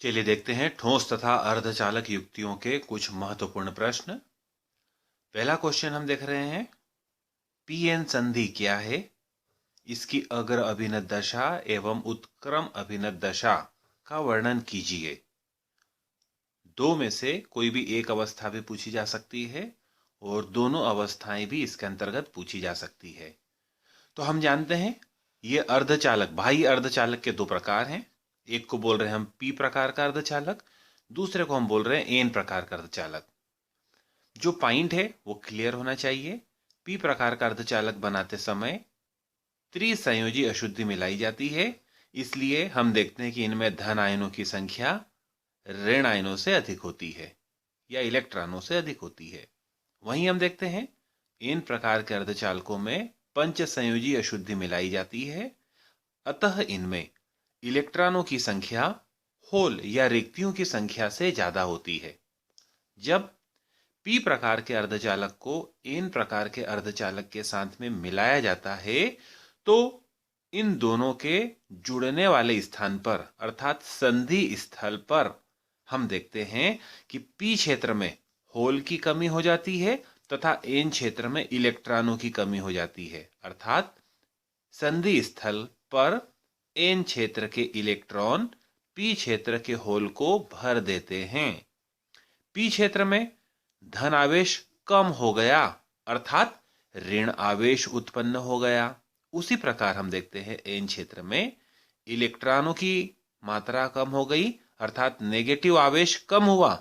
चलिए देखते हैं ठोस तथा अर्धचालक युक्तियों के कुछ महत्वपूर्ण प्रश्न। पहला क्वेश्चन हम देख रहे हैं, पीएन संधि क्या है? इसकी अग्र अभिनत दशा एवं उत्क्रम अभिनत दशा का वर्णन कीजिए। दो में से कोई भी एक अवस्था भी पूछी जा सकती है और दोनों अवस्थाएं भी इसके अंतर्गत पूछी जा सकती है। तो हम जानते हैं ये अर्धचालक, बाह्य अर्धचालक के दो प्रकार हैं। एक को बोल रहे हैं हम पी प्रकार का अर्धचालक, दूसरे को हम बोल रहे हैं एन प्रकार का अर्धचालक। जो पॉइंट है वो क्लियर होना चाहिए। पी प्रकार का अर्धचालक बनाते समय त्रिसंयोजी अशुद्धि मिलाई जाती है, इसलिए हम देखते हैं कि इनमें धन आयनों की संख्या ऋण आयनों से अधिक होती है या इलेक्ट्रॉनों से अधिक होती है। वहीं हम देखते हैं इन प्रकार के अर्धचालकों में पंच संयोजी अशुद्धि मिलाई जाती है, अतः इनमें इलेक्ट्रॉनों की संख्या होल या रिक्तियों की संख्या से ज्यादा होती है। जब पी प्रकार के अर्धचालक को एन प्रकार के अर्धचालक के साथ में मिलाया जाता है तो इन दोनों के जुड़ने वाले स्थान पर अर्थात संधि स्थल पर हम देखते हैं कि पी क्षेत्र में होल की कमी हो जाती है तथा एन क्षेत्र में इलेक्ट्रॉनों की कमी हो जाती है, अर्थात संधि स्थल पर एन क्षेत्र के इलेक्ट्रॉन पी क्षेत्र के होल को भर देते हैं। पी क्षेत्र में धन आवेश कम हो गया अर्थात ऋण आवेश उत्पन्न हो गया। उसी प्रकार हम देखते हैं एन क्षेत्र में इलेक्ट्रॉनों की मात्रा कम हो गई अर्थात नेगेटिव आवेश कम हुआ।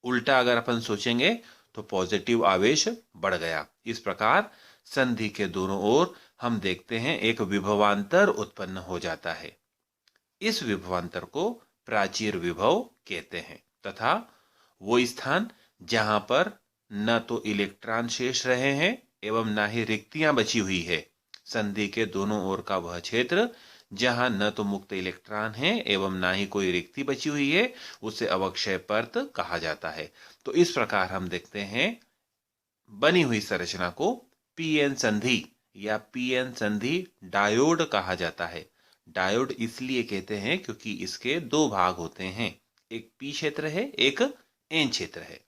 उल्टा अगर अपन सोचेंगे तो पॉजिटिव आवेश बढ़ गया। इस प्रकार संधि के दोनों ओर हम देखते हैं एक विभवांतर उत्पन्न हो जाता है। इस विभवांतर को प्राचीर विभव कहते हैं तथा वो स्थान जहां पर न तो इलेक्ट्रॉन शेष रहे हैं एवं न ही रिक्तियां बची हुई है, संधि के दोनों ओर का वह क्षेत्र जहां न तो मुक्त इलेक्ट्रॉन है एवं न ही कोई रिक्ति बची हुई है, उसे अवक्षय परत कहा जाता है। तो इस प्रकार हम देखते हैं बनी हुई संरचना को पीएन संधि या पीएन संधि डायोड कहा जाता है। डायोड इसलिए कहते हैं क्योंकि इसके दो भाग होते हैं, एक पी क्षेत्र है, एक एन क्षेत्र है।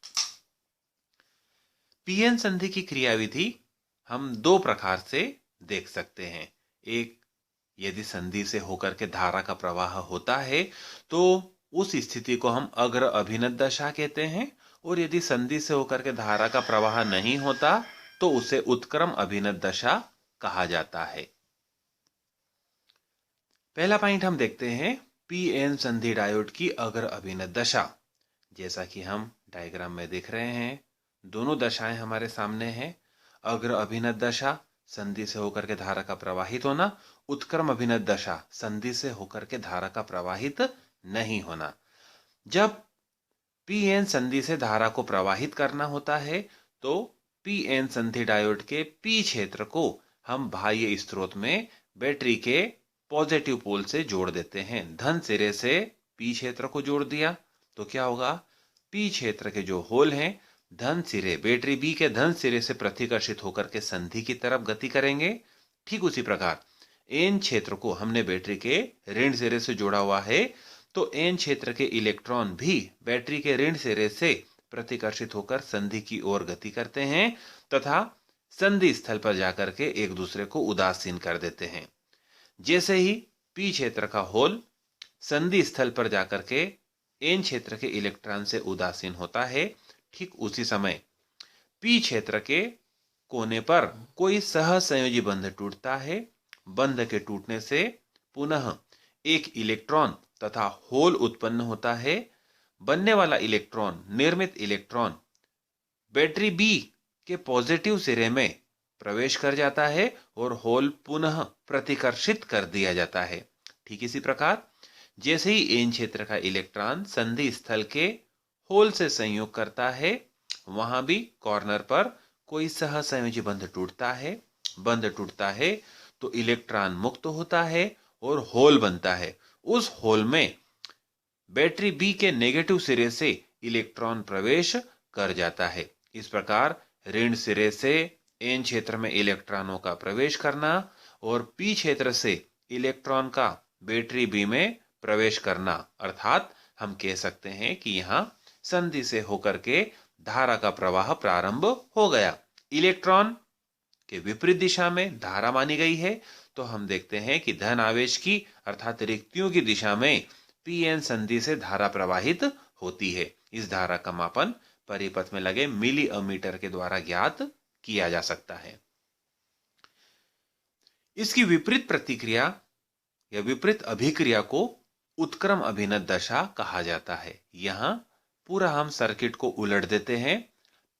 पीएन संधि की क्रियाविधि हम दो प्रकार से देख सकते हैं। एक, यदि संधि से होकर के धारा का प्रवाह होता है तो उस स्थिति को हम अग्र अभिनत दशा कहते हैं, और यदि संधि से होकर के धारा का प्रवाह नहीं होता तो उसे उत्क्रम अभिनत दशा कहा जाता है। पहला पॉइंट हम देखते हैं पीएन संधि डायोड की अग्र अभिनत दशा। जैसा कि हम डायग्राम में देख रहे हैं, दोनों दशाएं हमारे सामने हैं। अग्र अभिनत दशा संधि से होकर के धारा का प्रवाहित होना, उत्क्रम अभिनत दशा संधि से होकर के धारा का प्रवाहित नहीं होना। जब पीएन संधि से धारा को प्रवाहित करना होता है तो पीएन संधि डायोड के पी क्षेत्र को हम बाह्य स्रोत में बैटरी के पॉजिटिव पोल से जोड़ देते हैं। धन सिरे से पी क्षेत्र को जोड़ दिया तो क्या होगा, पी क्षेत्र के जो होल हैं धन सिरे, बैटरी बी के धन सिरे से प्रतिकर्षित होकर के संधि की तरफ गति करेंगे। ठीक उसी प्रकार एन क्षेत्र को हमने बैटरी के ऋण सिरे से जोड़ा हुआ है तो एन क्षेत्र के इलेक्ट्रॉन भी बैटरी के ऋण सिरे से प्रतिकर्षित होकर संधि की ओर गति करते हैं तथा संधि स्थल पर जाकर के एक दूसरे को उदासीन कर देते हैं। जैसे ही पी क्षेत्र का होल संधि स्थल पर जाकर के एन क्षेत्र के इलेक्ट्रॉन से उदासीन होता है, ठीक उसी समय पी क्षेत्र के कोने पर कोई सहसंयोजी बंध टूटता है। बंध के टूटने से पुनः एक इलेक्ट्रॉन तथा होल उत्पन्न होता है। बनने वाला इलेक्ट्रॉन, निर्मित इलेक्ट्रॉन बैटरी बी के पॉजिटिव सिरे में प्रवेश कर जाता है और होल पुनः प्रतिकर्षित कर दिया जाता है। ठीक इसी प्रकार जैसे ही एन क्षेत्र का इलेक्ट्रॉन संधि स्थल के होल से संयोग करता है, वहां भी कॉर्नर पर कोई सहसंयोजी बंध टूटता है। बंध टूटता है तो इलेक्ट्रॉन मुक्त होता है और होल बनता है। उस होल में बैटरी बी के नेगेटिव सिरे से इलेक्ट्रॉन प्रवेश कर जाता है। इस प्रकार ऋण सिरे से एन क्षेत्र में इलेक्ट्रॉनों का प्रवेश करना और पी क्षेत्र से इलेक्ट्रॉन का बैटरी बी में प्रवेश करना, अर्थात हम कह सकते हैं कि यहाँ संधि से होकर के धारा का प्रवाह प्रारंभ हो गया। इलेक्ट्रॉन के विपरीत दिशा में धारा मानी गई है, तो हम देखते हैं कि धन आवेश की अर्थात रिक्तियों की दिशा में पीएन संधि से धारा प्रवाहित होती है। इस धारा का मापन परिपथ में लगे मिली अमीटर के द्वारा ज्ञात किया जा सकता है। इसकी विपरीत प्रतिक्रिया या विपरीत अभिक्रिया को उत्क्रम अभिनत दशा कहा जाता है। यहां पूरा हम सर्किट को उलट देते हैं।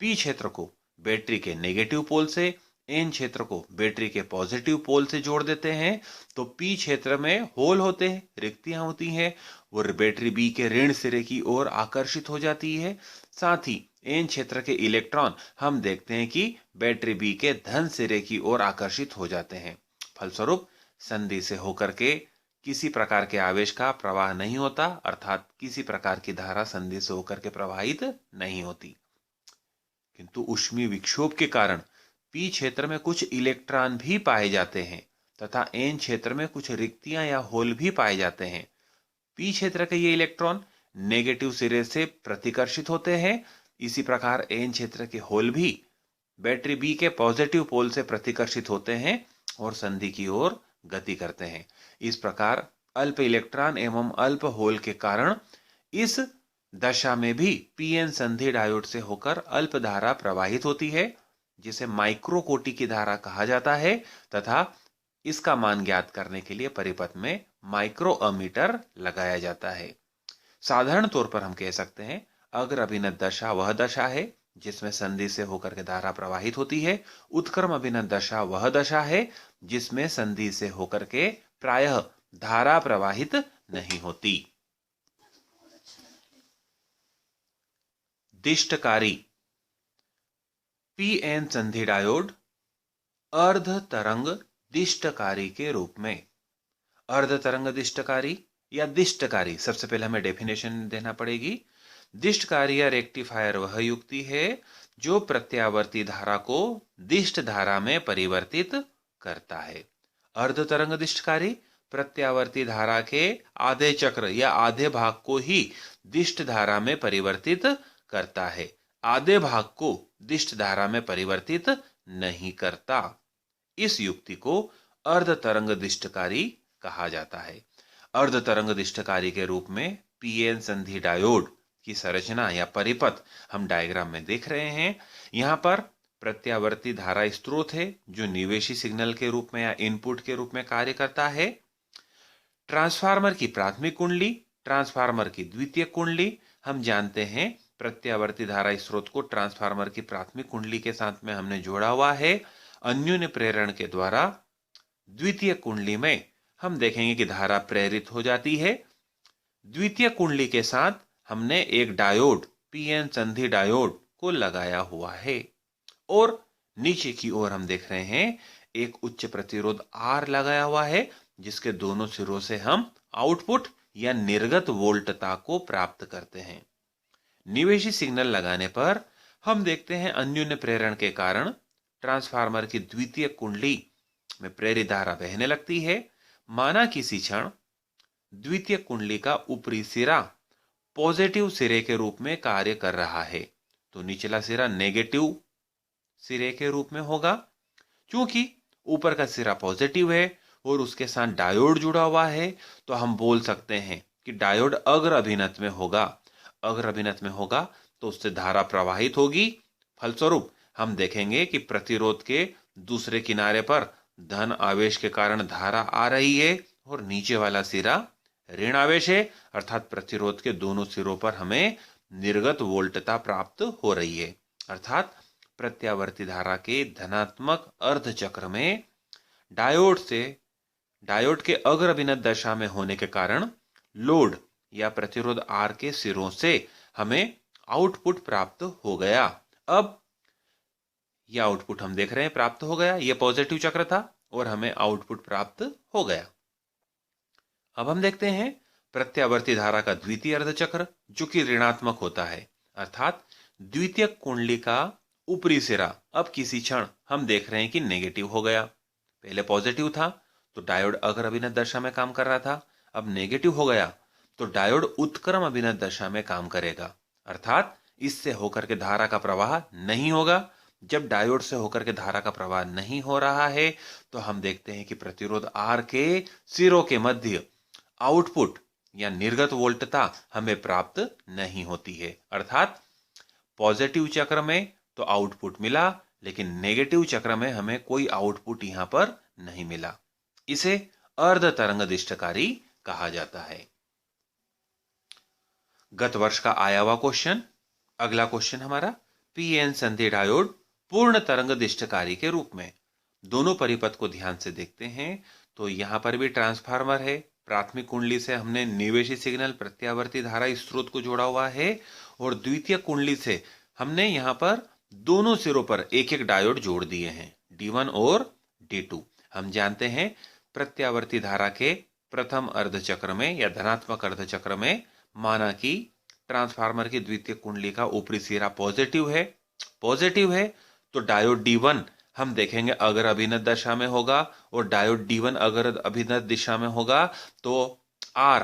पी क्षेत्र को बैटरी के नेगेटिव पोल से, एन क्षेत्र को बैटरी के पॉजिटिव पोल से जोड़ देते हैं, तो पी क्षेत्र में होल होते हैं, रिक्तियां होती हैं, और बैटरी बी के ऋण सिरे की ओर आकर्षित हो जाती है। साथ ही एन क्षेत्र के इलेक्ट्रॉन हम देखते हैं कि बैटरी बी के धन सिरे की ओर आकर्षित हो जाते हैं। फलस्वरूप संधि से होकर के किसी प्रकार के आवेश का प्रवाह नहीं होता, अर्थात किसी प्रकार की धारा संधि से होकर के प्रवाहित नहीं होती। किंतु ऊष्मीय विक्षोभ के कारण पी क्षेत्र में कुछ इलेक्ट्रॉन भी पाए जाते हैं तथा एन क्षेत्र में कुछ रिक्तियां या होल भी पाए जाते हैं। पी क्षेत्र के ये इलेक्ट्रॉन नेगेटिव सिरे से प्रतिकर्षित होते हैं। इसी प्रकार एन क्षेत्र के होल भी बैटरी बी के पॉजिटिव पोल से प्रतिकर्षित होते हैं और संधि की ओर गति करते हैं। इस प्रकार अल्प इलेक्ट्रॉन एवं अल्प होल के कारण इस दशा में भी पीएन संधि डायोड से होकर अल्प धारा प्रवाहित होती है, जिसे माइक्रो कोटि की धारा कहा जाता है, तथा इसका मान ज्ञात करने के लिए परिपथ में माइक्रो अमीटर लगाया जाता है। साधारण तौर पर हम कह सकते हैं अग्र अभिनत दशा वह दशा है जिसमें संधि से होकर के धारा प्रवाहित होती है। उत्क्रम अभिनत दशा वह दशा है जिसमें संधि से होकर के प्रायः धारा प्रवाहित नहीं होती। दिष्टकारी पीएन संधि डायोड अर्ध तरंग दिष्टकारी के रूप में। अर्ध तरंग दिष्टकारी या दिष्टकारी, सबसे पहले हमें डेफिनेशन देना पड़ेगी। दिष्टकारी या रेक्टिफायर वह युक्ति है जो प्रत्यावर्ती धारा को दिष्ट धारा में परिवर्तित करता है। अर्ध तरंग दिष्टकारी प्रत्यावर्ती धारा के आधे चक्र या आधे भाग को ही दिष्ट धारा में परिवर्तित करता है, आधे भाग को दिष्ट धारा में परिवर्तित नहीं करता। इस युक्ति को अर्ध तरंग दिष्टकारी कहा जाता है। अर्ध तरंग दिष्टकारी के रूप में पीएन संधि डायोड की संरचना या परिपथ हम डायग्राम में देख रहे हैं। यहां पर प्रत्यावर्ती धारा स्रोत है जो निवेशी सिग्नल के रूप में या इनपुट के रूप में कार्य करता है। ट्रांसफार्मर की प्राथमिक कुंडली, ट्रांसफार्मर की द्वितीयक कुंडली। हम जानते हैं प्रत्यावर्ती धारा स्रोत को ट्रांसफार्मर की प्राथमिक कुंडली के साथ में हमने जोड़ा हुआ है। अन्योन्य प्रेरण के द्वारा द्वितीय कुंडली में हम देखेंगे कि धारा प्रेरित हो जाती है। द्वितीय कुंडली के साथ हमने एक डायोड पीएन संधि डायोड को लगाया हुआ है और नीचे की ओर हम देख रहे हैं एक उच्च प्रतिरोध आर लगाया हुआ है, जिसके दोनों सिरों से हम आउटपुट या निर्गत वोल्टता को प्राप्त करते हैं। निवेशी सिग्नल लगाने पर हम देखते हैं अन्योन्य प्रेरण के कारण ट्रांसफार्मर की द्वितीय कुंडली में प्रेरित धारा बहने लगती है। माना किसी क्षण द्वितीय कुंडली का ऊपरी सिरा पॉजिटिव सिरे के रूप में कार्य कर रहा है, तो निचला सिरा नेगेटिव सिरे के रूप में होगा। क्योंकि ऊपर का सिरा पॉजिटिव है और उसके साथ डायोड जुड़ा हुआ है, तो हम बोल सकते हैं कि डायोड अग्र अभिनत में होगा। अग्र अभिनत में होगा तो उससे धारा प्रवाहित होगी। फलस्वरूप हम देखेंगे कि प्रतिरोध के दूसरे किनारे पर धन आवेश के कारण धारा आ रही है और नीचे वाला सिरा ऋण आवेश है, अर्थात प्रतिरोध के दोनों सिरों पर हमें निर्गत वोल्टता प्राप्त हो रही है। अर्थात प्रत्यावर्ती धारा के धनात्मक अर्ध चक्र में डायोड के अग्र अभिनत दशा में होने के कारण लोड या प्रतिरोध आर के सिरों से हमें आउटपुट प्राप्त हो गया। अब यह आउटपुट हम देख रहे हैं प्राप्त हो गया, यह पॉजिटिव चक्र था और हमें आउटपुट प्राप्त हो गया। अब हम देखते हैं प्रत्यावर्ती धारा का द्वितीय अर्ध चक्र जो कि ऋणात्मक होता है, अर्थात द्वितीय कुंडली का ऊपरी सिरा अब किसी क्षण हम देख रहे हैं कि नेगेटिव हो गया। पहले पॉजिटिव था तो डायोड अग्र अभिनत दशा में काम कर रहा था, अब नेगेटिव हो गया तो डायोड उत्क्रम अभिनत दशा में काम करेगा, अर्थात इससे होकर के धारा का प्रवाह नहीं होगा। जब डायोड से होकर के धारा का प्रवाह नहीं हो रहा है तो हम देखते हैं कि प्रतिरोध R के सिरों के मध्य आउटपुट या निर्गत वोल्टता हमें प्राप्त नहीं होती है। अर्थात पॉजिटिव चक्र में तो आउटपुट मिला, लेकिन नेगेटिव चक्र में हमें कोई आउटपुट यहां पर नहीं मिला। इसे अर्ध तरंगदिष्टकारी कहा जाता है। गत वर्ष का आया हुआ क्वेश्चन, अगला क्वेश्चन हमारा, पीएन संधि डायोड पूर्ण तरंगदिष्टकारी के रूप में। दोनों परिपथ को ध्यान से देखते हैं तो यहां पर भी ट्रांसफार्मर है। प्राथमिक कुंडली से हमने निवेशी सिग्नल प्रत्यावर्ती धारा स्रोत को जोड़ा हुआ है और द्वितीय कुंडली से हमने यहां पर दोनों सिरों पर एक एक डायोड जोड़ दिए हैं, D1 और D2। हम जानते हैं प्रत्यावर्ती धारा के प्रथम अर्धचक्र में या धनात्मक अर्धचक्र में माना कि ट्रांसफार्मर की द्वितीय कुंडली का ऊपरी सिरा पॉजिटिव है तो डायोड D1 हम देखेंगे अगर अभिनत दशा में होगा और डायोड D1 अगर अभिनत दिशा में होगा तो R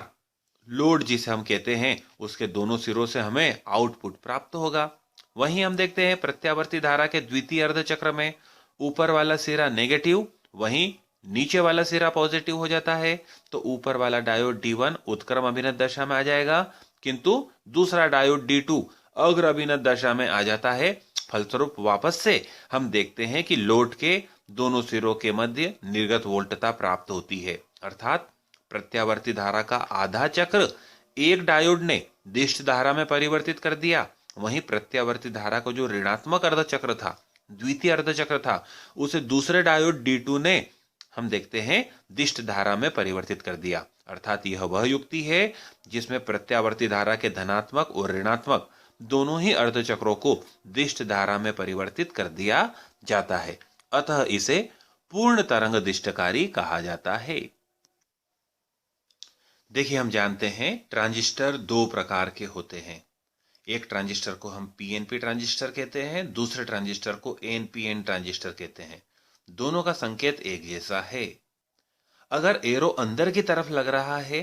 लोड जिसे हम कहते हैं उसके दोनों सिरों से हमें आउटपुट प्राप्त होगा। वहीं हम देखते हैं प्रत्यावर्ती धारा के द्वितीय अर्धचक्र में ऊपर वाला सिरा नेगेटिव, वहीं नीचे वाला सिरा पॉजिटिव हो जाता है तो ऊपर वाला डायोड D1 उत्क्रम अभिनत दशा में आ जाएगा, किंतु दूसरा डायोड D2 अग्र अभिनत दशा में आ जाता है। फलस्वरूप वापस से हम देखते हैं कि लोड के दोनों सिरों के मध्य निर्गत वोल्टता प्राप्त होती है। अर्थात प्रत्यावर्ती धारा का आधा चक्र एक डायोड ने दिष्ट धारा में परिवर्तित कर दिया, वहीं प्रत्यावर्ती धारा को जो ऋणात्मक अर्धचक्र था, द्वितीय अर्धचक्र था, उसे दूसरे डायोड D2 ने हम देखते हैं दिष्ट धारा में परिवर्तित कर दिया। अर्थात यह वह युक्ति है जिसमें प्रत्यावर्ती धारा के धनात्मक और ऋणात्मक दोनों ही अर्धचक्रों को दिष्ट धारा में परिवर्तित कर दिया जाता है। अतः इसे पूर्ण तरंगदिष्टकारी कहा जाता है। देखिए, हम जानते हैं ट्रांजिस्टर दो प्रकार के होते हैं। एक ट्रांजिस्टर को हम पीएनपी ट्रांजिस्टर कहते हैं, दूसरे ट्रांजिस्टर को एनपीएन ट्रांजिस्टर कहते हैं। दोनों का संकेत एक जैसा है। अगर एरो अंदर की तरफ लग रहा है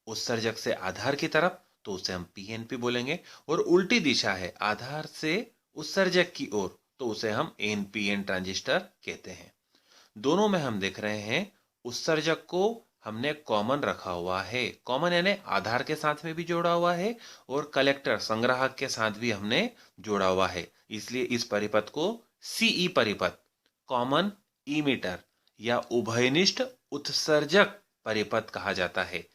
उत्सर्जक से आधार की तरफ तो उसे हम पीएनपी बोलेंगे, और उल्टी दिशा है आधार से उत्सर्जक की ओर तो उसे हम एनपीएन ट्रांजिस्टर कहते हैं। दोनों में हम देख रहे हैं उत्सर्जक को हमने कॉमन रखा हुआ है, कॉमन यानी आधार के साथ में भी जोड़ा हुआ है और कलेक्टर संग्राहक के साथ भी हमने जोड़ा हुआ है। इसलिए इस परिपथ को सीई परिपथ, कॉमन इमीटर या उभयनिष्ठ उत्सर्जक परिपथ कहा जाता है।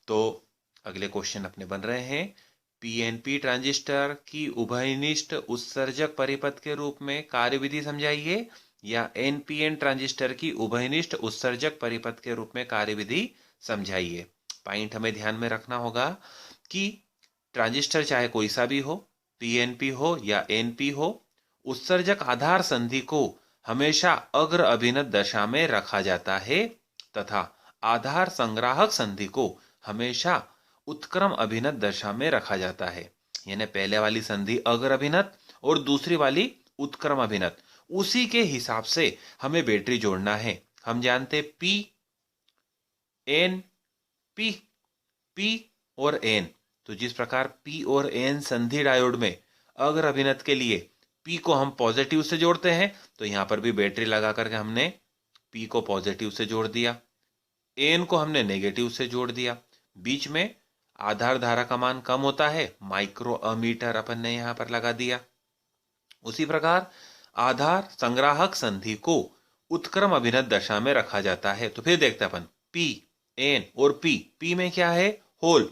तो अगले क्वेश्चन अपने बन रहे हैं, पीएनपी ट्रांजिस्टर की उभयनिष्ठ उत्सर्जक परिपथ के रूप में कार्यविधि समझाइए, या एनपीएन ट्रांजिस्टर की उभयनिष्ठ उत्सर्जक परिपथ के रूप में कार्यविधि समझाइए। पॉइंट हमें ध्यान में रखना होगा कि ट्रांजिस्टर चाहे कोई सा भी हो, पीएनपी हो या एनपी हो, उत्सर्जक आधार संधि को हमेशा अग्र अभिनत दशा में रखा जाता है तथा आधार संग्राहक संधि को हमेशा उत्क्रम अभिनत दशा में रखा जाता है। यानी पहले वाली संधि अग्र अभिनत और दूसरी वाली उत्क्रम अभिनत, उसी के हिसाब से हमें बैटरी जोड़ना है। हम जानते पी एन पी, पी और एन, तो जिस प्रकार पी और एन संधि डायोड में अग्र अभिनत के लिए पी को हम पॉजिटिव से जोड़ते हैं तो यहां पर भी बैटरी लगा करके हमने पी को पॉजिटिव से जोड़ दिया, एन को हमने नेगेटिव से जोड़ दिया। बीच में आधार धारा का मान कम होता है, माइक्रो अमीटर अपन ने यहां पर लगा दिया। उसी प्रकार आधार संग्राहक संधि को उत्क्रम अभिनत दशा में रखा जाता है। तो फिर देखते अपन पी एन और पी में क्या है, होल,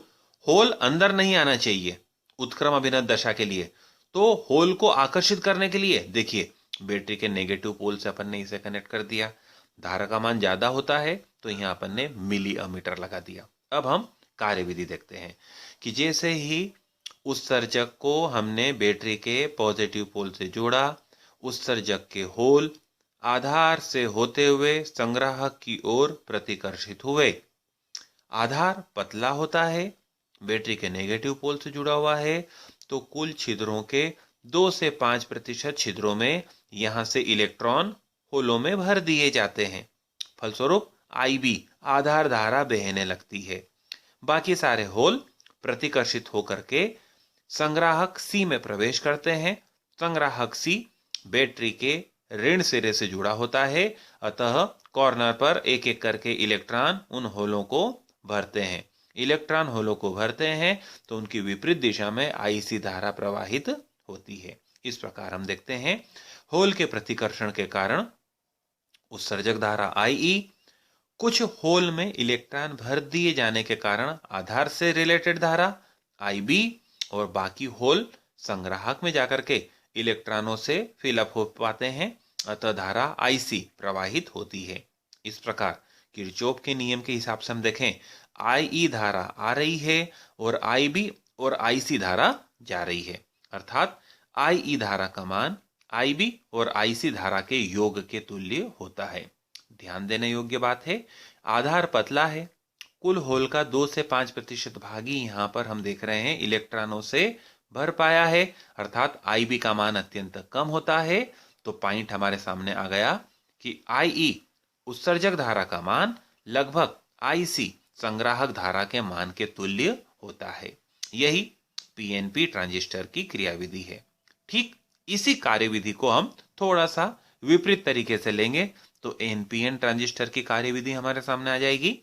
होल अंदर नहीं आना चाहिए उत्क्रम अभिनत दशा के लिए। तो होल को आकर्षित करने के लिए देखिए बैटरी के नेगेटिव पोल से अपन ने इसे कनेक्ट कर दिया। धारा का मान ज्यादा होता है तो यहां अपन ने मिली अमीटर लगा दिया। अब हम कार्यविधि देखते हैं कि जैसे ही उत्सर्जक को हमने बैटरी के पॉजिटिव पोल से जोड़ा, उत्सर्जक के होल आधार से होते हुए संग्राहक की ओर प्रतिकर्षित हुए। आधार पतला होता है, बैटरी के नेगेटिव पोल से जुड़ा हुआ है, तो कुल छिद्रों के 2 से 5% छिद्रों में यहां से इलेक्ट्रॉन होलों में भर दिए जाते हैं। फलस्वरूप आईबी आधार धारा बहने लगती है। बाकी सारे होल प्रतिकर्षित होकर के संग्राहक सी में प्रवेश करते हैं। संग्राहक सी बैटरी के ऋण सिरे से जुड़ा होता है, अतः कॉर्नर पर एक एक करके इलेक्ट्रॉन उन होलों को भरते हैं। इलेक्ट्रॉन होलों को भरते हैं तो उनकी विपरीत दिशा में आईसी धारा प्रवाहित होती है। इस प्रकार हम देखते हैं होल के प्रतिकर्षण के कारण उत्सर्जक धारा Ie, कुछ होल में इलेक्ट्रॉन भर दिए जाने के कारण आधार से रिलेटेड धारा Ib और बाकी होल संग्राहक में जाकर के इलेक्ट्रॉनों से फिलअप हो पाते हैं, अतः धारा Ic प्रवाहित होती है। इस प्रकार किरचॉफ के नियम के हिसाब से हम देखें Ie धारा आ रही है और Ib और Ic धारा जा रही है, अर्थात Ie धारा का मान Ib और Ic धारा के योग के तुल्य होता है। ध्यान देने योग्य बात है, आधार पतला है, कुल होल का 2 से 5% भाग ही यहाँ पर हम देख रहे हैं इलेक्ट्रॉनों से भर पाया है, अर्थात Ib का मान अत्यंत कम होता है। तो पॉइंट हमारे सामने आ गया कि Ie उत्सर्जक धारा का मान लगभग Ic संग्राहक धारा के मान के तुल्य होता है। यही पीएनपी ट्रांजिस्टर की क्रियाविधि है। ठीक इसी कार्यविधि को हम थोड़ा सा विपरीत तरीके से लेंगे तो एनपीएन ट्रांजिस्टर की कार्यविधि हमारे सामने आ जाएगी।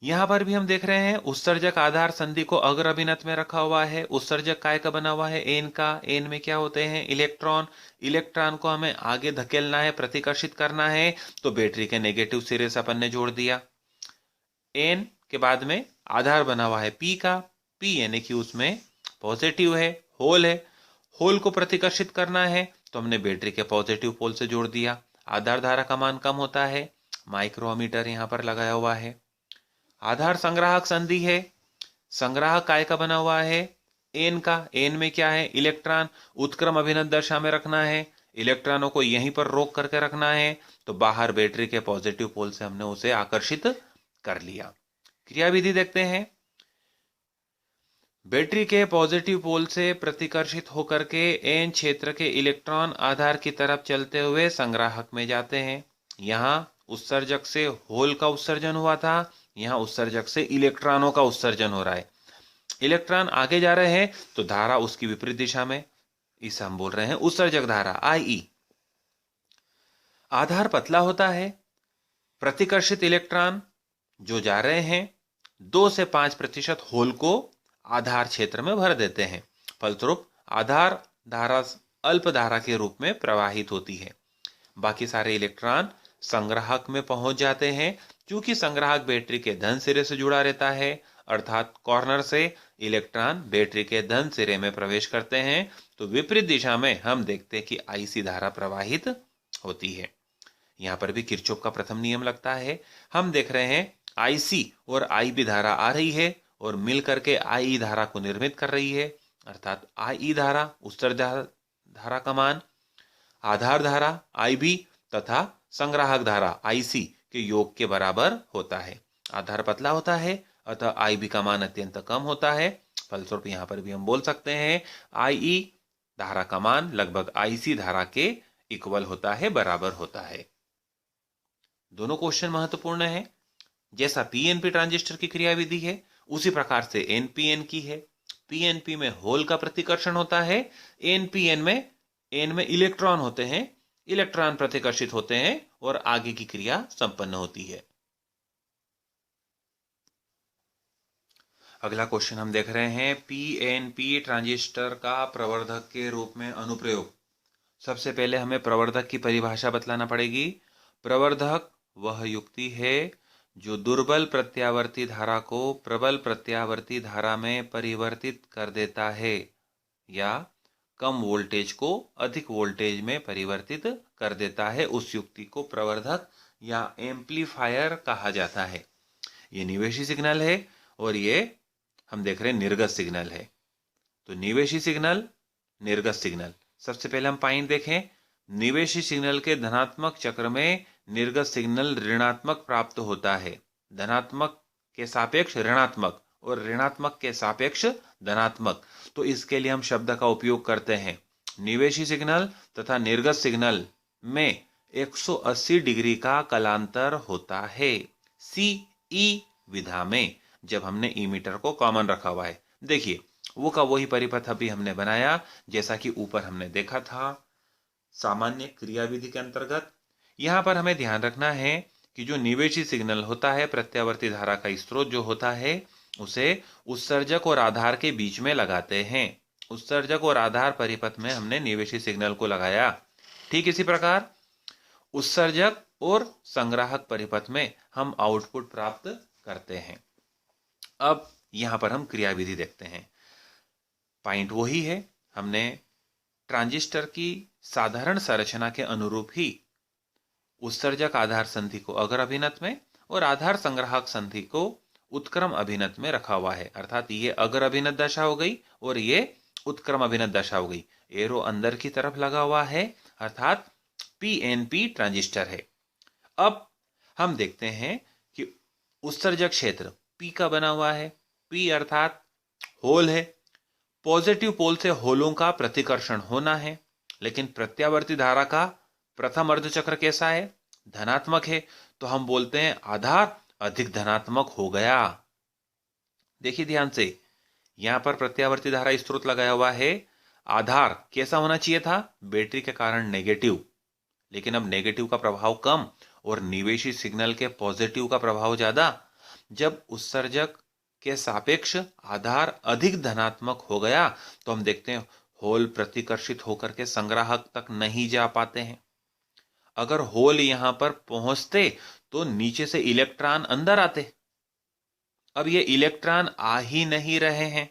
यहां पर भी हम देख रहे हैं उत्सर्जक आधार संधि को अग्र अभिनत में रखा हुआ है। उत्सर्जक काय का बना हुआ है? एन का। एन में क्या होते हैं? इलेक्ट्रॉन। इलेक्ट्रॉन को हमें आगे धकेलना है, प्रतिकर्षित करना है, तो बैटरी के नेगेटिव सिरे से अपन ने जोड़ दिया। एन के बाद में आधार बना हुआ है पी का। पी यानी कि उसमें पॉजिटिव है, होल है। होल को प्रतिकर्षित करना है तो हमने बैटरी के पॉजिटिव पोल से जोड़ दिया। आधार धारा का मान कम होता है, माइक्रोमीटर यहां पर लगाया हुआ है। आधार संग्राहक संधि है। संग्राहक काय का बना हुआ है? एन का। एन में क्या है? इलेक्ट्रॉन। उत्क्रम अभिनत दशा में रखना है, इलेक्ट्रॉनों को यहीं पर रोक करके रखना है, तो बाहर बैटरी के पॉजिटिव पोल से हमने उसे आकर्षित कर लिया। क्रियाविधि देखते हैं। बैटरी के पॉजिटिव पोल से प्रतिकर्षित होकर के एन क्षेत्र के इलेक्ट्रॉन आधार की तरफ चलते हुए संग्राहक में जाते हैं। यहां उत्सर्जक से होल का उत्सर्जन हुआ था, यहां उत्सर्जक से इलेक्ट्रॉनों का उत्सर्जन हो रहा है। इलेक्ट्रॉन आगे जा रहे हैं तो धारा उसकी विपरीत दिशा में, इसे हम बोल रहे हैं उत्सर्जक धारा Ie। आधार पतला होता है, प्रतिकर्षित इलेक्ट्रॉन जो जा रहे हैं 2 से 5% होल को आधार क्षेत्र में भर देते हैं। फलस्वरूप आधार धारा अल्प धारा के रूप में प्रवाहित होती है। बाकी सारे इलेक्ट्रॉन संग्राहक में पहुंच जाते हैं। चूंकि संग्राहक बैटरी के धन सिरे से जुड़ा रहता है, अर्थात कॉर्नर से इलेक्ट्रॉन बैटरी के धन सिरे में प्रवेश करते हैं, तो विपरीत दिशा में हम देखते हैं कि Ic धारा प्रवाहित होती है। यहां पर भी किरचॉफ का प्रथम नियम लगता है। हम देख रहे हैं Ic और Ib धारा आ रही है और मिल करके Ie धारा को निर्मित कर रही है, अर्थात Ie धारा उत्सर्जक धारा का मान आधार धारा Ib तथा संग्राहक धारा Ic के योग के बराबर होता है। आधार पतला होता है, अतः Ib का मान अत्यंत कम होता है। फलस्वरूप यहां पर भी हम बोल सकते हैं Ie धारा का मान लगभग Ic धारा के इक्वल होता है, बराबर होता है। दोनों क्वेश्चन महत्वपूर्ण है। जैसा पीएनपी ट्रांजिस्टर की क्रियाविधि है उसी प्रकार से एनपीएन की है। पीएनपी में होल का प्रतिकर्षण होता है, एनपीएन में इलेक्ट्रॉन होते हैं, इलेक्ट्रॉन प्रतिकर्षित होते हैं और आगे की क्रिया संपन्न होती है। अगला क्वेश्चन हम देख रहे हैं पीएनपी ट्रांजिस्टर का प्रवर्धक के रूप में अनुप्रयोग। सबसे पहले हमें प्रवर्धक की परिभाषा बतलाना पड़ेगी। प्रवर्धक वह युक्ति है जो दुर्बल प्रत्यावर्ती धारा को प्रबल प्रत्यावर्ती धारा में परिवर्तित कर देता है या कम वोल्टेज को अधिक वोल्टेज में परिवर्तित कर देता है। उस युक्ति को प्रवर्धक या एम्पलीफायर कहा जाता है। ये निवेशी सिग्नल है और ये हम देख रहे हैं निर्गत सिग्नल है। तो निवेशी सिग्नल, निर्गत सिग्नल, सबसे पहले हम पॉइंट देखें। निवेशी सिग्नल के धनात्मक चक्र में निर्गत सिग्नल ऋणात्मक प्राप्त होता है। धनात्मक के सापेक्ष ऋणात्मक और ऋणात्मक के सापेक्ष धनात्मक। तो इसके लिए हम शब्द का उपयोग करते हैं। निवेशी सिग्नल तथा निर्गत सिग्नल में 180 डिग्री का कलांतर होता है। CE विधा में जब हमने इमीटर को कॉमन रखा हुआ है। देखिए वो का वही परिपथ अभी हमने बनाया जैसा कि ऊपर हमने देखा था सामान्य क्रियाविधि के अंतर्गत। यहां पर हमें ध्यान रखना है कि जो निवेशी सिग्नल होता है, प्रत्यावर्ती धारा का स्रोत जो होता है, उसे उत्सर्जक और आधार के बीच में लगाते हैं। उत्सर्जक और आधार परिपथ में हमने निवेशी सिग्नल को लगाया। ठीक इसी प्रकार उत्सर्जक और संग्राहक परिपथ में हम आउटपुट प्राप्त करते हैं। अब यहां पर हम क्रियाविधि देखते हैं। पॉइंट वही है, हमने ट्रांजिस्टर की साधारण संरचना के अनुरूप ही उत्सर्जक आधार संधि को अग्र अभिनत में और आधार संग्राहक संधि को उत्क्रम अभिनत में रखा हुआ है। अर्थात ये अग्र अभिनत दशा हो गई और ये उत्क्रम अभिनत दशा हो गई। एरो अंदर की तरफ लगा हुआ है, अर्थात पीएनपी ट्रांजिस्टर है। अब हम देखते हैं कि उत्सर्जक क्षेत्र पी का बना हुआ है। पी अर्थात होल है। पॉजिटिव पोल से होलों का प्रतिकर्षण होना है। लेकिन प्रत्यावर्ती धारा का प्रथम अर्धचक्र कैसा है? धनात्मक है। तो हम बोलते हैं आधार अधिक धनात्मक हो गया। देखिए ध्यान से, यहां पर प्रत्यावर्ती धारा स्रोत लगाया हुआ है। आधार कैसा होना चाहिए था? बैटरी के कारण नेगेटिव, लेकिन अब नेगेटिव का प्रभाव कम और निवेशी सिग्नल के पॉजिटिव का प्रभाव ज्यादा। जब उत्सर्जक के सापेक्ष आधार अधिक धनात्मक हो गया तो हम देखते हैं होल प्रतिकर्षित होकर के संग्राहक तक नहीं जा पाते हैं। अगर होल यहां पर पहुंचते तो नीचे से इलेक्ट्रॉन अंदर आते। अब ये इलेक्ट्रॉन आ ही नहीं रहे हैं,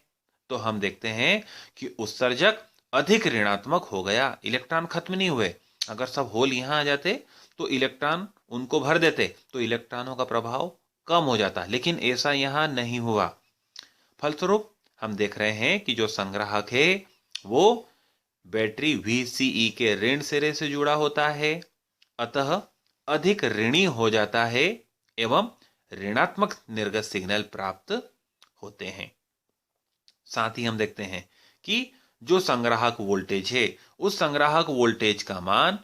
तो हम देखते हैं कि उत्सर्जक अधिक ऋणात्मक हो गया। इलेक्ट्रॉन खत्म नहीं हुए। अगर सब होल यहां आ जाते तो इलेक्ट्रॉन उनको भर देते, तो इलेक्ट्रॉनों का प्रभाव कम हो जाता, लेकिन ऐसा यहां नहीं हुआ। फलस्वरूप हम देख रहे हैं कि जो संग्राहक है वो बैटरी VCE के ऋण सिरे से जुड़ा होता है, अतः अधिक ऋणी हो जाता है एवं ऋणात्मक निर्गत सिग्नल प्राप्त होते हैं। साथ ही हम देखते हैं कि जो संग्राहक वोल्टेज है उस संग्राहक वोल्टेज का मान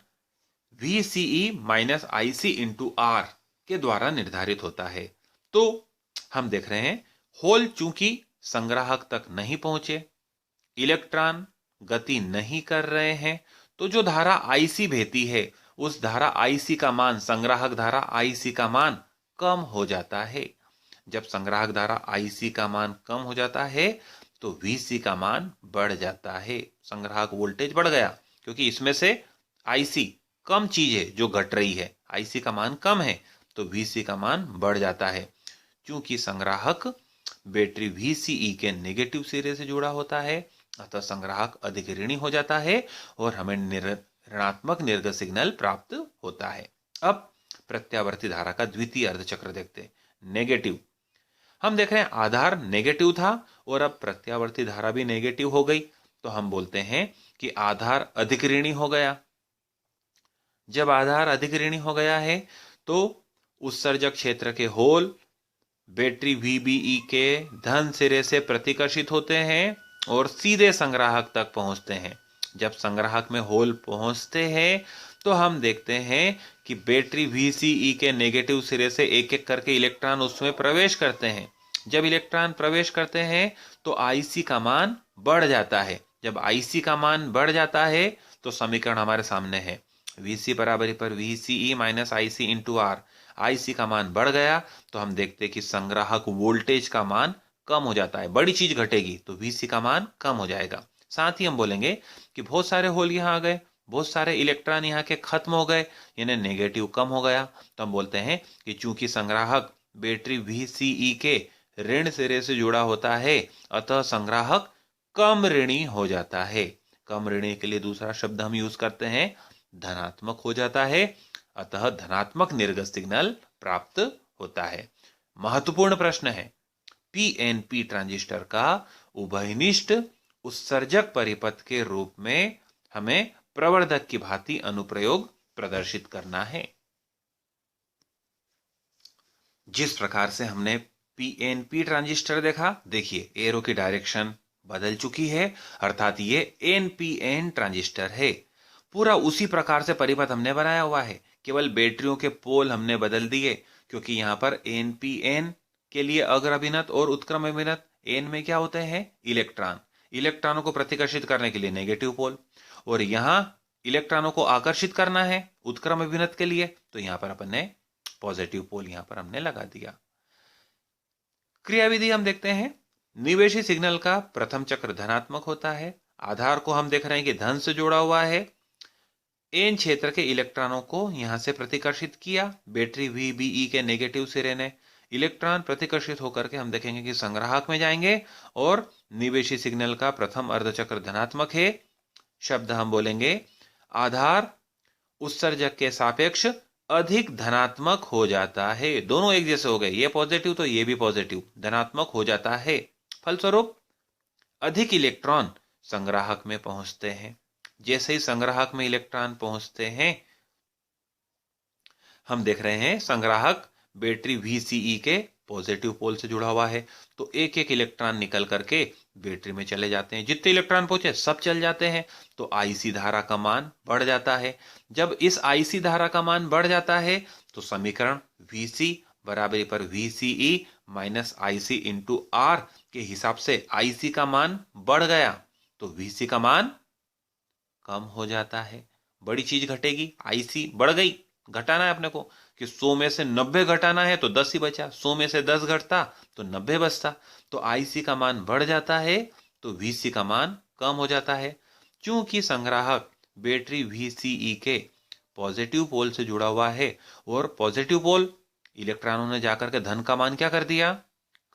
VCE minus IC into R के द्वारा निर्धारित होता है। तो हम देख रहे हैं होल चूंकि संग्राहक तक नहीं पहुंचे, इलेक्ट्रॉन गति नहीं कर रहे हैं, तो जो धारा IC बहती है उस धारा IC का मान, संग्राहक धारा IC का मान कम हो जाता है। जब संग्राहक धारा IC का मान कम हो जाता है तो VC का मान बढ़ जाता है। संग्राहक वोल्टेज बढ़ गया क्योंकि इसमें से IC कम चीज है जो घट रही है, IC का मान कम है तो VC का मान बढ़ जाता है। क्योंकि संग्राहक बैटरी VCE के नेगेटिव सिरे से जुड़ा होता है, अतः संग्राहक अधिक ऋणी हो जाता है और हमें ऋणात्मक निर्गत सिग्नल प्राप्त होता है। अब प्रत्यावर्ती धारा का द्वितीय अर्धचक्र देखते हैं। नेगेटिव, हम देख रहे हैं आधार नेगेटिव था और अब प्रत्यावर्ती धारा भी नेगेटिव हो गई, तो हम बोलते हैं कि आधार अधिक ऋणी हो गया। जब आधार अधिक ऋणी हो गया है तो उत्सर्जक क्षेत्र के होल बैटरी VBE के धन सिरे से प्रतिकर्षित होते हैं और सीधे संग्राहक तक पहुंचते हैं। जब संग्राहक में होल पहुंचते हैं तो हम देखते हैं कि बैटरी VCE के नेगेटिव सिरे से एक एक करके इलेक्ट्रॉन उसमें प्रवेश करते हैं। जब इलेक्ट्रॉन प्रवेश करते हैं तो IC का मान बढ़ जाता है। जब IC का मान बढ़ जाता है तो समीकरण हमारे सामने है, VC बराबरी पर VCE minus IC into R। IC का मान बढ़ गया तो हम देखते हैं कि संग्राहक वोल्टेज का मान कम हो जाता है। बड़ी चीज घटेगी तो VC का मान कम हो जाएगा। साथ ही हम बोलेंगे कि बहुत सारे होल यहाँ आ गए, बहुत सारे इलेक्ट्रॉन यहाँ के खत्म हो गए, यानी नेगेटिव कम हो गया, तो हम बोलते हैं कि चूंकि संग्राहक बैटरी VCE के ऋण सिरे से जुड़ा होता है अतः संग्राहक कम ऋणी हो जाता है। कम ऋणी के लिए दूसरा शब्द हम यूज करते हैं धनात्मक हो जाता है, अतः धनात्मक निर्गत सिग्नल प्राप्त होता है। महत्वपूर्ण प्रश्न है, PNP ट्रांजिस्टर का उभयनिष्ठ उत्सर्जक परिपथ के रूप में हमें प्रवर्धक की भांति अनुप्रयोग प्रदर्शित करना है। जिस प्रकार से हमने PNP ट्रांजिस्टर देखा, देखिए एरो की डायरेक्शन बदल चुकी है, अर्थात ये NPN ट्रांजिस्टर है। पूरा उसी प्रकार से परिपथ हमने बनाया हुआ है, केवल बैटरियों के पोल हमने बदल दिए, क्योंकि यहां पर NPN के लिए अग्र अभिनत और उत्क्रम अभिनत एन में क्या होते हैं? इलेक्ट्रॉन। इलेक्ट्रॉनों को प्रतिकर्षित करने के लिए नेगेटिव पोल, और यहां इलेक्ट्रॉनों को आकर्षित करना है उत्क्रम अभिनत के लिए, तो यहां पर अपन ने पॉजिटिव पोल यहां पर हमने लगा दिया। क्रियाविधि हम देखते हैं। निवेशी सिग्नल का प्रथम चक्र धनात्मक होता है। आधार को हम देख रहे हैं कि धन से जोड़ा हुआ है। एन क्षेत्र के इलेक्ट्रॉनों को यहां से प्रतिकर्षित किया बैटरी VBE के नेगेटिव सिरे ने। इलेक्ट्रॉन प्रतिकर्षित होकर के हम देखेंगे कि संग्राहक में जाएंगे, और निवेशी सिग्नल का प्रथम अर्धचक्र धनात्मक है। शब्द हम बोलेंगे आधार उत्सर्जक के सापेक्ष अधिक धनात्मक हो जाता है। दोनों एक जैसे हो गए, ये पॉजिटिव तो ये भी पॉजिटिव, धनात्मक हो जाता है। फलस्वरूप अधिक इलेक्ट्रॉन संग्राहक में पहुंचते हैं। जैसे ही संग्राहक में इलेक्ट्रॉन पहुंचते हैं, हम देख रहे हैं संग्राहक बैटरी VCE के पॉजिटिव पोल से जुड़ा हुआ है, तो एक एक इलेक्ट्रॉन निकल करके बैटरी में चले जाते हैं। जितने इलेक्ट्रॉन पहुंचे सब चल जाते हैं, तो IC धारा का मान बढ़ जाता है। जब इस IC धारा का मान बढ़ जाता है, तो समीकरण VC बराबरी पर VCE minus IC into R के हिसाब से IC का मान बढ़ गया, तो VC का मान कम हो जाता है। बड़ी चीज घटेगी, IC बढ़ गई। घटाना है अपने को कि 100 में से 90 घटाना है, तो 10 ही बचा। 100 में से 10 घटता तो 90 बचता, तो IC का मान बढ़ जाता है, तो VC का मान कम हो जाता है। चूंकि संग्राहक बैटरी VCE के पॉजिटिव पोल से जुड़ा हुआ है, और पॉजिटिव पोल इलेक्ट्रॉनों ने जाकर के धन का मान क्या कर दिया?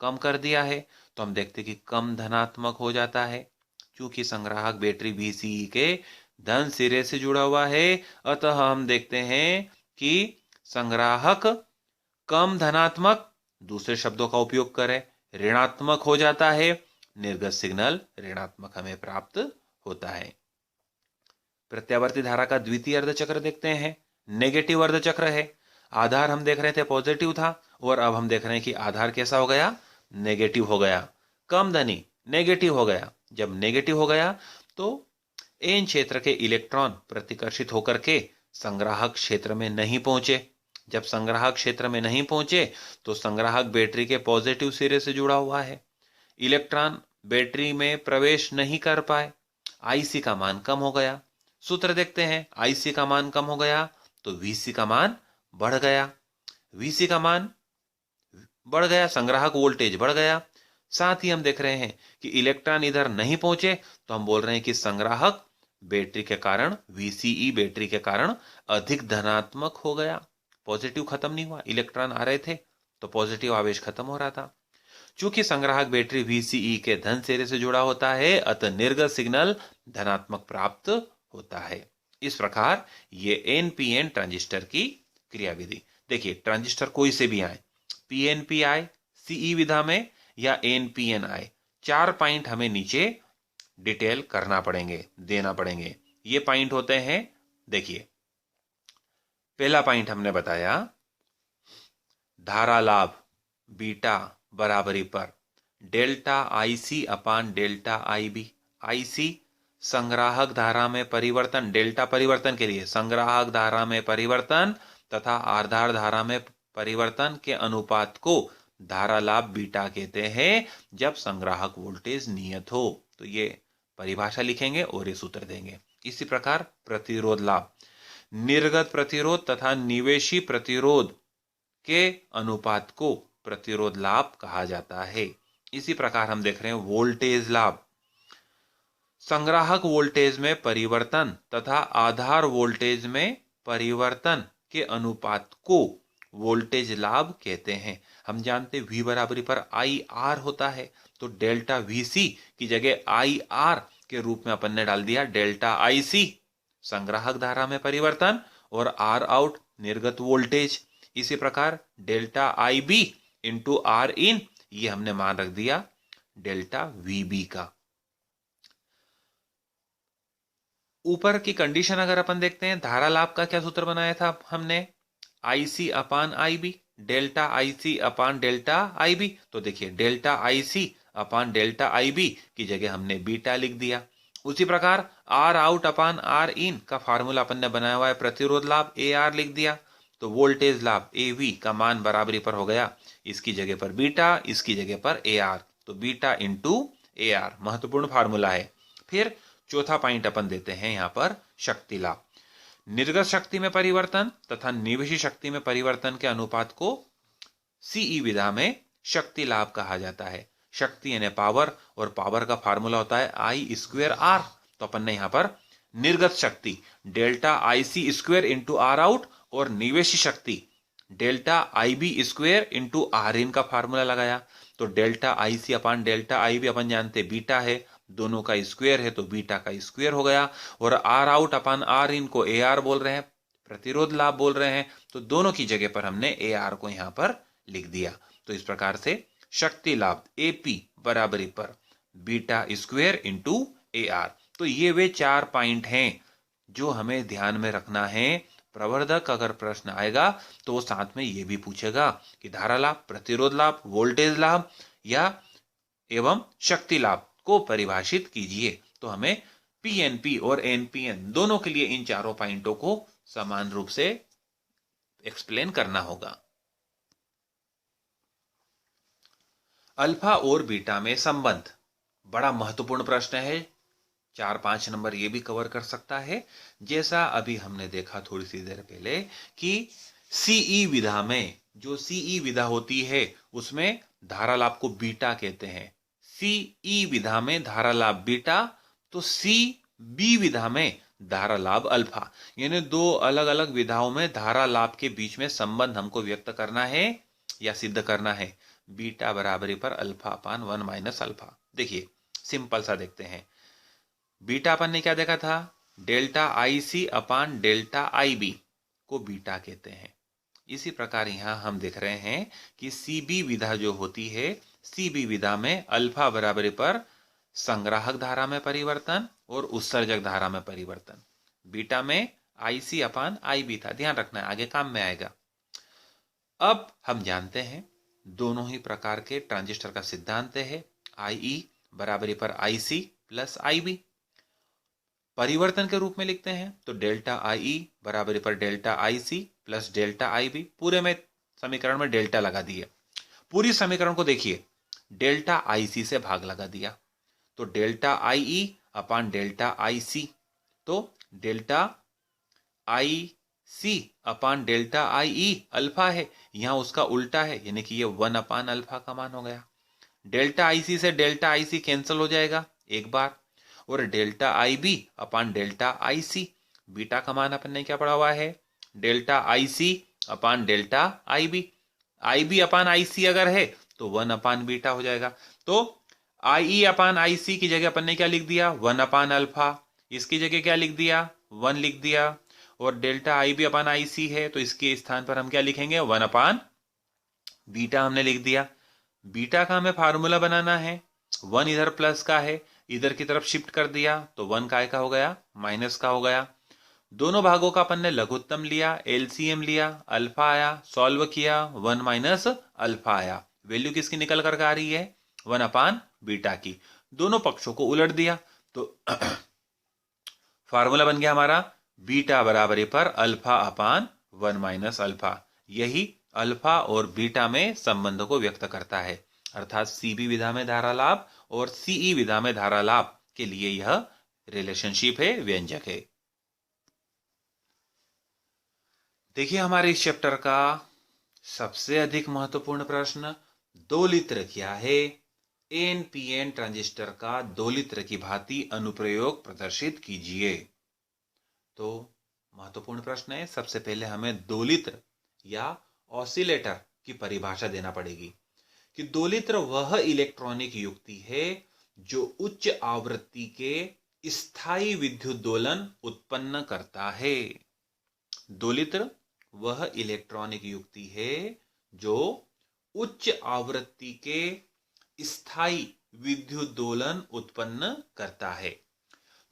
कम कर दिया है, तो हम देखते कि कम धनात्मक हो जाता है। चूंकि संग्राहक बैटरी VCE के धन सिरे से जुड़ा हुआ है, अतः हम देखते हैं कि संग्राहक कम धनात्मक, दूसरे शब्दों का उपयोग करें, ऋणात्मक हो जाता है। निर्गत सिग्नल ऋणात्मक हमें प्राप्त होता है। प्रत्यावर्ती धारा का द्वितीय अर्धचक्र देखते हैं। नेगेटिव अर्धचक्र है। आधार हम देख रहे थे पॉजिटिव था, और अब हम देख रहे हैं कि आधार कैसा हो गया? नेगेटिव हो गया। कम धनी नेगेटिव हो गया। जब नेगेटिव हो गया, तो एन क्षेत्र के इलेक्ट्रॉन प्रतिकर्षित होकर के संग्राहक क्षेत्र में नहीं पहुंचे। जब संग्राहक क्षेत्र में नहीं पहुंचे, तो संग्राहक बैटरी के पॉजिटिव सिरे से जुड़ा हुआ है। इलेक्ट्रॉन बैटरी में प्रवेश नहीं कर पाए, IC का मान कम हो गया। सूत्र देखते हैं, IC का मान कम हो गया तो VC का मान बढ़ गया। VC का मान बढ़ गया, संग्राहक वोल्टेज बढ़ गया। साथ ही हम देख रहे हैं कि इलेक्ट्रॉन इधर नहीं पहुंचे, तो हम बोल रहे हैं कि संग्राहक बैटरी के कारण, VCE बैटरी के कारण अधिक धनात्मक हो गया। पॉजिटिव खत्म नहीं हुआ, इलेक्ट्रॉन आ रहे थे तो पॉजिटिव आवेश खत्म हो रहा था। चूंकि संग्राहक बैटरी VCE के धन सिरे से जुड़ा होता है, अतः निर्गत सिग्नल धनात्मक प्राप्त होता है। इस प्रकार ये NPN ट्रांजिस्टर की क्रियाविधि। देखिए, ट्रांजिस्टर कोई से भी आए, PNP आए CE विधा में, या NPN आए, 4 पॉइंट हमें नीचे डिटेल करना पड़ेंगे, देना पड़ेंगे। ये पॉइंट होते हैं, देखिए, पहला पॉइंट हमने बताया धारा लाभ बीटा बराबरी पर डेल्टा IC अपान डेल्टा IB। IC संग्राहक धारा में परिवर्तन, डेल्टा परिवर्तन के लिए संग्राहक धारा में परिवर्तन तथा आधार धारा में परिवर्तन के अनुपात को धारा लाभ बीटा कहते हैं, जब संग्राहक वोल्टेज नियत हो। तो ये परिभाषा लिखेंगे और ये सूत्र देंगे। इसी प्रकार प्रतिरोध लाभ, निर्गत प्रतिरोध तथा निवेशी प्रतिरोध के अनुपात को प्रतिरोध लाभ कहा जाता है। इसी प्रकार हम देख रहे हैं वोल्टेज लाभ, संग्राहक वोल्टेज में परिवर्तन तथा आधार वोल्टेज में परिवर्तन के अनुपात को वोल्टेज लाभ कहते हैं। हम जानते V बराबरी पर IR होता है, तो डेल्टा VC की जगह IR के रूप में अपन ने डाल दिया डेल्टा IC, संग्राहक धारा में परिवर्तन, और R आउट निर्गत वोल्टेज। इसी प्रकार डेल्टा IB इंटू R इन, ये हमने मान रख दिया डेल्टा VB का। ऊपर की कंडीशन अगर अपन देखते हैं, धारा लाभ का क्या सूत्र बनाया था हमने? IC अपान IB, डेल्टा IC अपान डेल्टा IB। तो देखिए, डेल्टा IC अपान डेल्टा IB की जगह हमने बीटा लिख दिया। उसी प्रकार R आउट अपान R इन का फार्मूला अपन ने बनाया हुआ है प्रतिरोध लाभ, AR लिख दिया। तो वोल्टेज लाभ AV का मान बराबरी पर हो गया, इसकी जगह पर बीटा, इसकी जगह पर AR, तो बीटा इंटू AR महत्वपूर्ण फार्मूला है। फिर चौथा पॉइंट अपन देते हैं यहां पर शक्ति लाभ। निर्गत शक्ति में परिवर्तन तथा निवेशी शक्ति में परिवर्तन के अनुपात को CE विधा में शक्ति लाभ कहा जाता है। शक्ति यानी पावर, और पावर का फार्मूला होता है I²R। तो अपन ने यहां पर निर्गत शक्ति delta IC² into are out और निवेशी शक्ति delta IB² into are in का फार्मूला लगाया। तो डेल्टा IC अपान डेल्टा IB अपन जानते बीटा है, दोनों का स्क्वायर है तो बीटा का स्क्वायर हो गया, और R out upon R in को AR बोल रहे हैं, प्रतिरोध लाभ बोल रहे हैं, तो दोनों की जगह पर हमने AR को यहां पर लिख दिया। तो इस प्रकार से शक्ति लाभ AP बराबरी पर बीटा स्क्वायर इंटू AR। तो ये वे 4 पॉइंट हैं जो हमें ध्यान में रखना है। प्रवर्धक अगर प्रश्न आएगा तो वो साथ में ये भी पूछेगा कि धारा लाभ, प्रतिरोध लाभ, वोल्टेज लाभ या एवं शक्ति लाभ को परिभाषित कीजिए। तो हमें PNP और NPN दोनों के लिए इन चारों पॉइंटों को समान रूप से एक्सप्लेन करना होगा। अल्फा और बीटा में संबंध बड़ा महत्वपूर्ण प्रश्न है, 4-5 नंबर ये भी कवर कर सकता है। जैसा अभी हमने देखा थोड़ी सी देर पहले कि CE विधा में, जो CE विधा होती है उसमें धारा लाभ को बीटा कहते हैं, CE विधा में धारा लाभ बीटा, तो CB विधा में धारा लाभ अल्फा। यानी दो अलग अलग विधाओं में धारा लाभ के बीच में संबंध हमको व्यक्त करना है या सिद्ध करना है। बीटा बराबरी पर अल्फा अपान 1 माइनस अल्फा। देखिए सिंपल सा देखते हैं। बीटा अपन ने क्या देखा था, डेल्टा IC अपान डेल्टा IB को बीटा कहते हैं। इसी प्रकार यहां हम देख रहे हैं कि CB विधा जो होती है, CB विधा में अल्फा बराबरी पर संग्राहक धारा में परिवर्तन और उत्सर्जक धारा में परिवर्तन। बीटा में IC अपान IB था, ध्यान रखना है आगे काम में आएगा। अब हम जानते हैं दोनों ही प्रकार के ट्रांजिस्टर का सिद्धांत है IE बराबरी पर IC प्लस IB। परिवर्तन के रूप में लिखते हैं तो डेल्टा IE बराबरी पर delta IC plus delta IB। पूरे में समीकरण में डेल्टा लगा दिया। पूरी समीकरण को देखिए, डेल्टा IC से भाग लगा दिया तो डेल्टा IE अपान डेल्टा IC, तो डेल्टा IC अपान डेल्टा IE अल्फा है, यहां उसका उल्टा है यानी कि ये 1 अपान अल्फा का मान हो गया। डेल्टा IC से डेल्टा IC कैंसिल हो जाएगा एक बार, और डेल्टा IB अपान डेल्टा IC, बीटा का मान अपन ने क्या पढ़ा हुआ है, डेल्टा IC अपान डेल्टा IB। IB अपान IC अगर है तो 1 अपान बीटा हो जाएगा। तो IE अपान IC की जगह अपन ने क्या लिख दिया, 1 अपान अल्फा, इसकी जगह क्या लिख दिया, 1 लिख दिया, और डेल्टा IB अपान IC है तो इसके स्थान पर हम क्या लिखेंगे, 1 अपान बीटा हमने लिख दिया। बीटा का हमें फार्मूला बनाना है, 1 इधर प्लस का है, इधर की तरफ शिफ्ट कर दिया तो 1 काय का हो गया, माइनस का हो गया। दोनों भागों का अपन ने लघुत्तम लिया, LCM लिया, अल्फा आया, सॉल्व किया, 1 माइनस अल्फा आया। वैल्यू किसकी निकल कर आ रही है, 1 अपान बीटा की। दोनों पक्षों को उलट दिया तो फार्मूला बन गया हमारा बीटा बराबरी पर अल्फा अपान 1 माइनस अल्फा। यही अल्फा और बीटा में संबंध को व्यक्त करता है, अर्थात CB विधा में धारा लाभ और CE विधा में धारा लाभ के लिए यह रिलेशनशिप है, व्यंजक है। देखिए हमारे इस चैप्टर का सबसे अधिक महत्वपूर्ण प्रश्न, दोलित्र क्या है। NPN ट्रांजिस्टर का दोलित्र की भांति अनुप्रयोग प्रदर्शित कीजिए। तो महत्वपूर्ण प्रश्न है। सबसे पहले हमें दोलित्र या ऑसिलेटर की परिभाषा देना पड़ेगी कि दोलित्र वह इलेक्ट्रॉनिक युक्ति है जो उच्च आवृत्ति के स्थायी विद्युत दोलन उत्पन्न करता है। दोलित्र वह इलेक्ट्रॉनिक युक्ति है जो उच्च आवृत्ति के स्थायी विद्युत दोलन उत्पन्न करता है।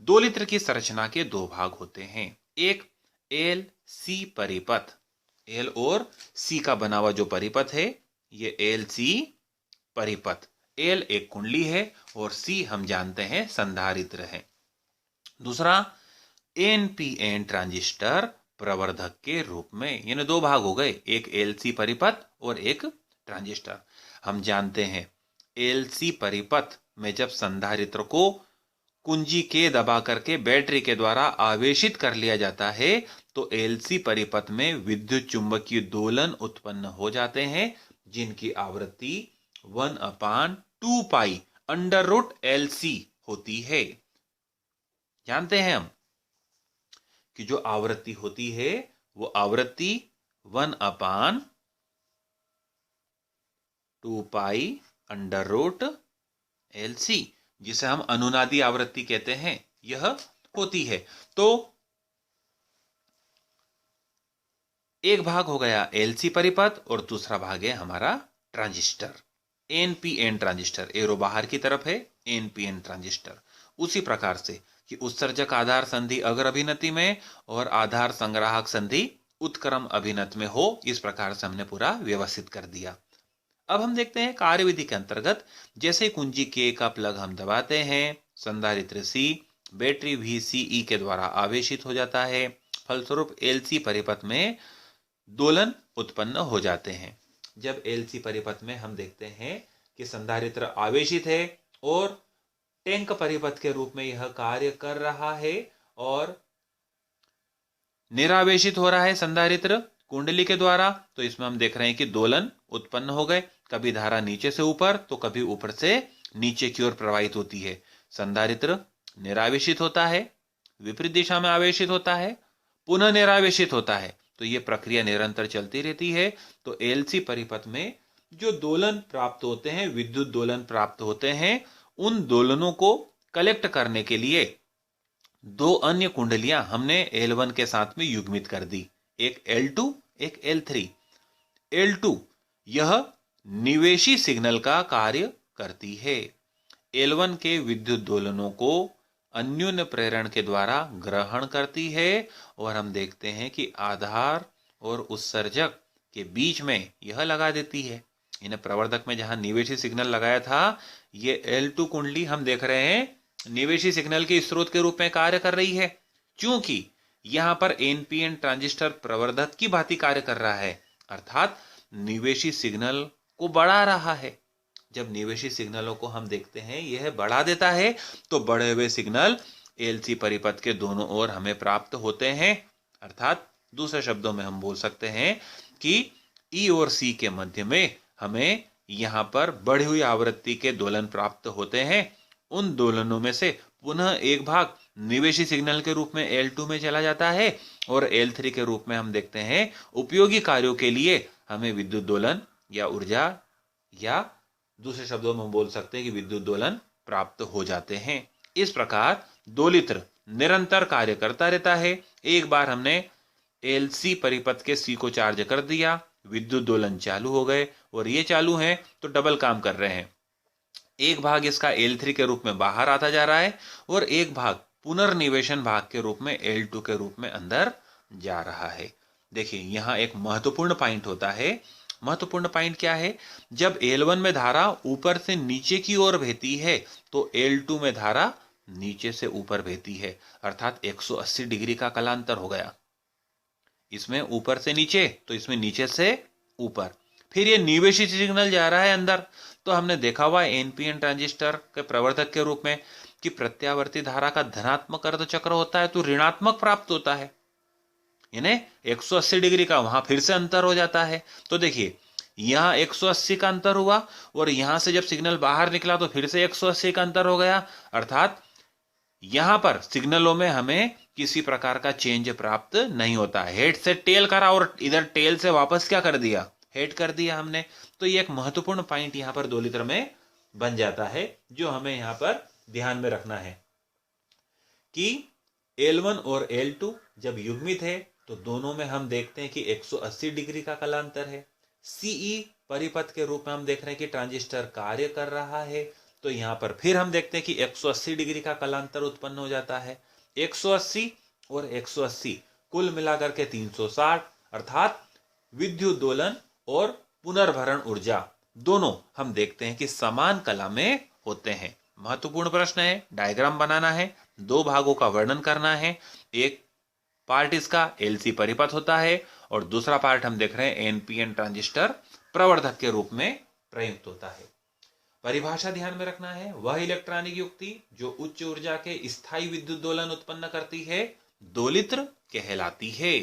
दोलित्र की संरचना के 2 भाग होते हैं, एक LC परिपथ, L और C का बना हुआ जो परिपथ है ये LC परिपथ। L एक कुंडली है और C हम जानते हैं संधारित्र है। दूसरा NPN ट्रांजिस्टर प्रवर्धक के रूप में। यानी दो भाग हो गए, एक एलसी परिपथ और एक ट्रांजिस्टर। हम जानते हैं एलसी परिपथ में जब संधारित्र को कुंजी के दबा करके बैटरी के द्वारा आवेशित कर लिया जाता है तो एलसी परिपथ में विद्युत चुंबकीय दोलन उत्पन्न हो जाते हैं, जिनकी आवृत्ति 1/2 पाई अंडर रूट LC होती है। जानते हैं हम कि जो आवृत्ति होती है वो आवृत्ति 1/2 पाई अंडर रूट LC, जिसे हम अनुनादी आवृत्ति कहते हैं, यह होती है। तो एक भाग हो गया LC परिपथ और दूसरा भाग है हमारा ट्रांजिस्टर, NPN ट्रांजिस्टर। एरो बाहर की तरफ है, NPN ट्रांजिस्टर। उसी प्रकार से कि उत्सर्जक आधार संधि अग्र अभिनति में और आधार संग्राहक संधि उत्क्रम अभिनत में हो, इस प्रकार से हमने पूरा व्यवस्थित कर दिया। अब हम देखते हैं कार्यविधि के अंतर्गत, जैसे कुंजी K का प्लग हम दबाते हैं, संधारित्र C बैटरी VCE के द्वारा आवेशित हो जाता है, फलस्वरूप LC परिपथ में दोलन उत्पन्न हो जाते हैं। जब LC परिपथ में हम देखते हैं कि संधारित्र आवेशित है और टैंक परिपथ के रूप में यह कार्य कर रहा है और निरावेशित हो रहा है संधारित्र कुंडली के द्वारा, तो इसमें हम देख रहे हैं कि दोलन उत्पन्न हो गए। कभी धारा नीचे से ऊपर तो कभी ऊपर से नीचे की ओर प्रवाहित होती है। संधारित्र निरावेशित होता है, विपरीत दिशा में आवेशित होता है, पुनः निरावेशित होता है, तो यह प्रक्रिया निरंतर चलती रहती है। तो एलसी परिपथ में जो दोलन प्राप्त होते हैं, विद्युत दोलन प्राप्त होते हैं, उन दोलनों को कलेक्ट करने के लिए दो अन्य कुंडलियां हमने L1 के साथ में युग्मित कर दी, एक L2 एक L3। L2 यह निवेशी सिग्नल का कार्य करती है। L1 के विद्युत दोलनों को अन्योन्य प्रेरण के द्वारा ग्रहण करती है और हम देखते हैं कि आधार और उत्सर्जक के बीच में यह लगा देती है। इन्हें प्रवर्धक में जहां निवेशी सिग्नल लगाया था, ये L2 कुंडली हम देख रहे हैं निवेशी सिग्नल के स्रोत के रूप में कार्य कर रही है, क्योंकि यहां पर एनपीएन ट्रांजिस्टर प्रवर्धक की भांति कार्य कर रहा है, अर्थात निवेशी सिग्नल को बढ़ा रहा है। जब निवेशी सिग्नलों को हम देखते हैं यह बढ़ा देता है, तो बढ़े हुए सिग्नल एलसी परिपथ के दोनों ओर हमें प्राप्त होते हैं। अर्थात दूसरे शब्दों में हम बोल सकते हैं कि ई और सी के मध्य में हमें यहां पर बढ़ी हुई आवृत्ति के दोलन प्राप्त होते हैं। उन दोलनों में से पुनः एक भाग निवेशी सिग्नल के रूप में L2 में चला जाता है और L3 के रूप में हम देखते हैं उपयोगी कार्यों के लिए हमें विद्युत दोलन या ऊर्जा, या दूसरे शब्दों में हम बोल सकते हैं कि विद्युत दोलन प्राप्त हो जाते हैं। इस प्रकार दोलित्र निरंतर कार्य करता रहता है। एक बार हमने LC परिपथ के C को चार्ज कर दिया, विद्युत दोलन चालू हो गए और ये चालू हैं तो डबल काम कर रहे हैं। एक भाग इसका L3 के रूप में बाहर आता जा रहा है और एक भाग पुनर्निवेशन भाग के रूप में L2 के रूप में अंदर जा रहा है। देखिए यहां एक महत्वपूर्ण पॉइंट होता है। महत्वपूर्ण पॉइंट क्या है? जब L1 में धारा ऊपर से नीचे की ओर बहती है तो L2 में धारा नीचे से ऊपर बहती है, अर्थात 180 डिग्री का कलांतर हो गया। इसमें ऊपर से नीचे तो इसमें नीचे से ऊपर। फिर ये निवेशी सिग्नल जा रहा है अंदर, तो हमने देखा हुआ एनपीएन ट्रांजिस्टर के प्रवर्धक के रूप में कि प्रत्यावर्ती धारा का धनात्मक अर्ध चक्र होता है तो ऋणात्मक प्राप्त होता है, यानी 180 डिग्री का वहां फिर से अंतर हो जाता है। तो देखिए यहां 180 का अंतर हुआ और यहां से जब सिग्नल बाहर निकला तो फिर से 180 का अंतर हो गया, अर्थात यहां पर सिग्नलों में हमें किसी प्रकार का चेंज प्राप्त नहीं होता। हेड से टेल करा और इधर टेल से वापस क्या कर दिया, हेड कर दिया हमने। तो ये एक महत्वपूर्ण पॉइंट यहां पर दोलित्र में बन जाता है, जो हमें यहां पर ध्यान में रखना है कि L1 और L2 जब युग्मित है तो दोनों में हम देखते हैं कि 180 डिग्री का कलांतर है। CE परिपथ के रूप में हम देख रहे हैं कि ट्रांजिस्टर कार्य कर रहा है, तो यहां पर फिर हम देखते हैं कि 180 डिग्री का कलांतर उत्पन्न हो जाता है। 180 और 180 कुल मिलाकर के 360, अर्थात विद्युत दोलन और पुनर्भरण ऊर्जा दोनों हम देखते हैं कि समान कला में होते हैं। महत्वपूर्ण प्रश्न है, डायग्राम बनाना है, दो भागों का वर्णन करना है। एक पार्ट इसका एलसी परिपथ होता है और दूसरा पार्ट हम देख रहे हैं एनपीएन ट्रांजिस्टर प्रवर्धक के रूप में प्रयुक्त होता है। परिभाषा ध्यान में रखना है, वह इलेक्ट्रॉनिक युक्ति जो उच्च ऊर्जा के स्थायी विद्युत दोलन उत्पन्न करती है दोलित्र कहलाती है।